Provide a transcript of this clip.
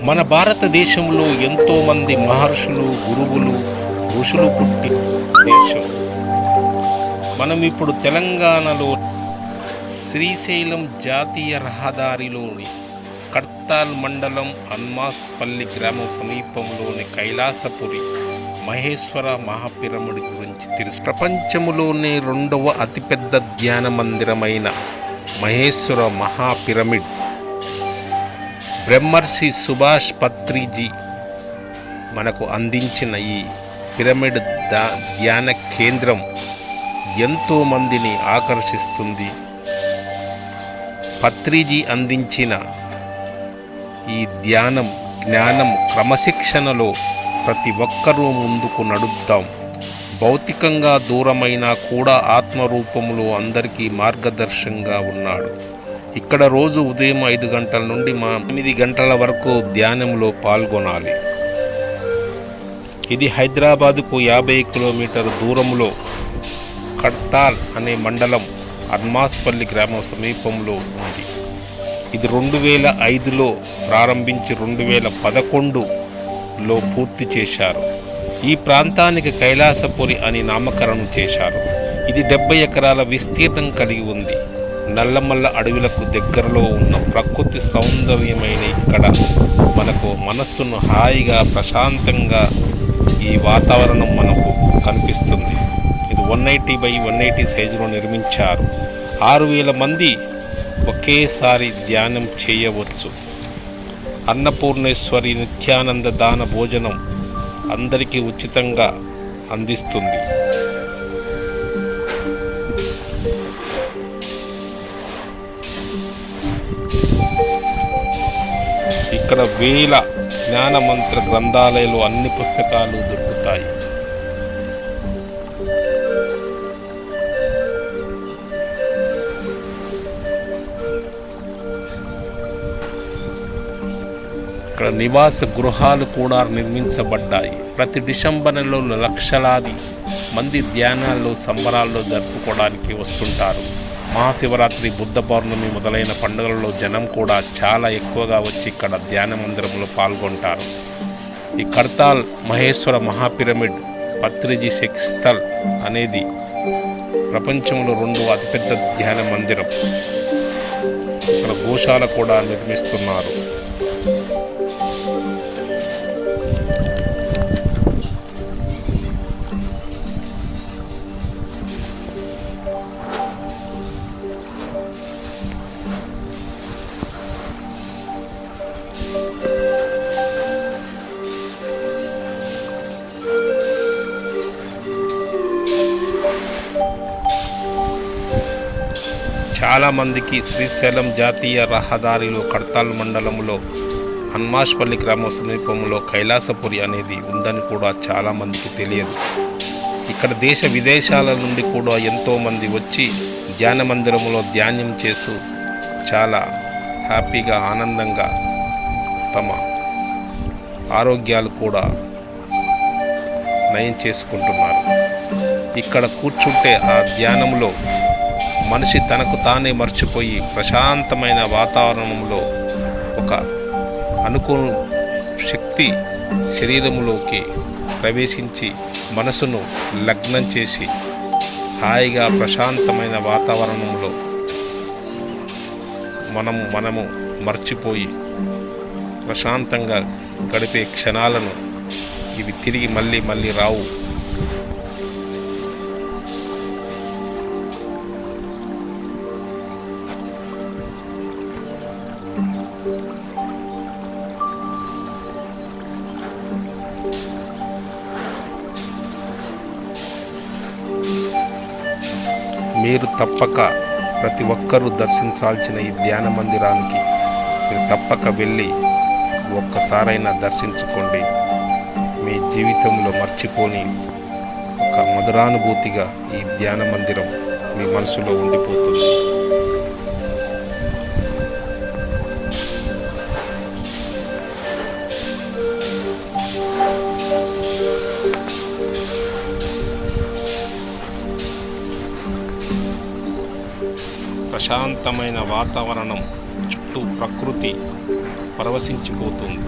మన భారతదేశంలో ఎంతోమంది మహర్షులు, గురువులు, ఋషులు పుట్టి దేశం. మనం ఇప్పుడు తెలంగాణలో శ్రీశైలం జాతీయ రహదారిలోని కడ్తాల్ మండలం హన్మాస్పల్లి గ్రామం సమీపంలోని కైలాసపురి మహేశ్వర మహాపిరమిడ్ గురించి తెలుసు. ప్రపంచంలోనే రెండవ అతిపెద్ద ధ్యాన మందిరమైన మహేశ్వర మహాపిరమిడ్ బ్రహ్మర్షి సుభాష్ పత్రిజీ మనకు అందించిన ఈ పిరమిడ్ ధ్యాన కేంద్రం ఎంతో మందిని ఆకర్షిస్తుంది. పత్రిజీ అందించిన ఈ ధ్యానం, జ్ఞానం, క్రమశిక్షణలో ప్రతి ఒక్కరూ ముందుకు నడుద్దాం. భౌతికంగా దూరమైనా కూడా ఆత్మరూపంలో అందరికీ మార్గదర్శంగా ఉన్నాడు. ఇక్కడ రోజు ఉదయం 5 గంటల నుండి 8 గంటల వరకు ధ్యానంలో పాల్గొనాలి. ఇది హైదరాబాదుకు 50 కిలోమీటర్ దూరంలో కడ్తాల్ అనే మండలం హన్మాస్పల్లి గ్రామం సమీపంలో ఉంది. ఇది 2005లో ప్రారంభించి 2011లో పూర్తి చేశారు. ఈ ప్రాంతానికి కైలాసపురి అని నామకరణం చేశారు. ఇది 70 ఎకరాల విస్తీర్ణం కలిగి ఉంది. నల్లమల్ల అడవులకు దగ్గరలో ఉన్న ప్రకృతి సౌందర్యమైన ఇక్కడ మనకు మనస్సును హాయిగా, ప్రశాంతంగా ఈ వాతావరణం మనకు కనిపిస్తుంది. ఇది 180x180 సైజులో నిర్మించారు. 6000 మంది ఒకేసారి ధ్యానం చేయవచ్చు. అన్నపూర్ణేశ్వరి నిత్యానంద దాన భోజనం అందరికీ ఉచితంగా అందిస్తుంది. ఇక్కడ వేల జ్ఞానమంత్ర గ్రంథాలయాలు, అన్ని పుస్తకాలు దొరుకుతాయి. ఇక్కడ నివాస గృహాలు కూడా నిర్మించబడ్డాయి. ప్రతి డిసెంబర్ నెలలో లక్షలాది మంది ధ్యానాల్లో, సంబరాల్లో జరుపుకోవడానికి వస్తుంటారు. మహాశివరాత్రి, బుద్ధ పౌర్ణమి మొదలైన పండుగలలో జనం కూడా చాలా ఎక్కువగా వచ్చి ఇక్కడ ధ్యాన మందిరంలో పాల్గొంటారు. ఈ కడ్తాల్ మహేశ్వర మహాపిరమిడ్ పత్రిజీ శక్తిస్థల్ అనేది ప్రపంచంలో 2వ అతిపెద్ద ధ్యాన మందిరం. ఇక్కడ గోశాల కూడా నిర్మిస్తున్నారు. చాలామందికి శ్రీశైలం జాతీయ రహదారిలో కడ్తాల్ మండలంలో హన్మాస్పల్లి గ్రామం సమీపంలో కైలాసపురి అనేది ఉందని కూడా చాలామందికి తెలియదు. ఇక్కడ దేశ విదేశాల నుండి కూడా ఎంతోమంది వచ్చి ధ్యాన మందిరంలో ధ్యానం చేస్తూ చాలా హ్యాపీగా, ఆనందంగా తమ ఆరోగ్యాలు కూడా నయం చేసుకుంటున్నారు. ఇక్కడ కూర్చుంటే ఆ ధ్యానంలో మనిషి తనకు తానే మర్చిపోయి ప్రశాంతమైన వాతావరణంలో ఒక అనుకూల శక్తి శరీరంలోకి ప్రవేశించి మనసును లగ్నం చేసి హాయిగా ప్రశాంతమైన వాతావరణంలో మనము మర్చిపోయి ప్రశాంతంగా గడిపే క్షణాలను ఇవి తిరిగి మళ్ళీ రావు. మీరు తప్పక ప్రతి ఒక్కరూ దర్శించాల్సిన ఈ ధ్యాన మందిరానికి మీరు తప్పక వెళ్ళి ఒక్కసారైనా దర్శించుకోండి. మీ జీవితంలో మర్చిపోని ఒక మధురానుభూతిగా ఈ ధ్యాన మందిరం మీ మనసులో ఉండిపోతుంది. ప్రశాంతమైన వాతావరణం, చుట్టూ ప్రకృతి, పరవశించిపోతుంది.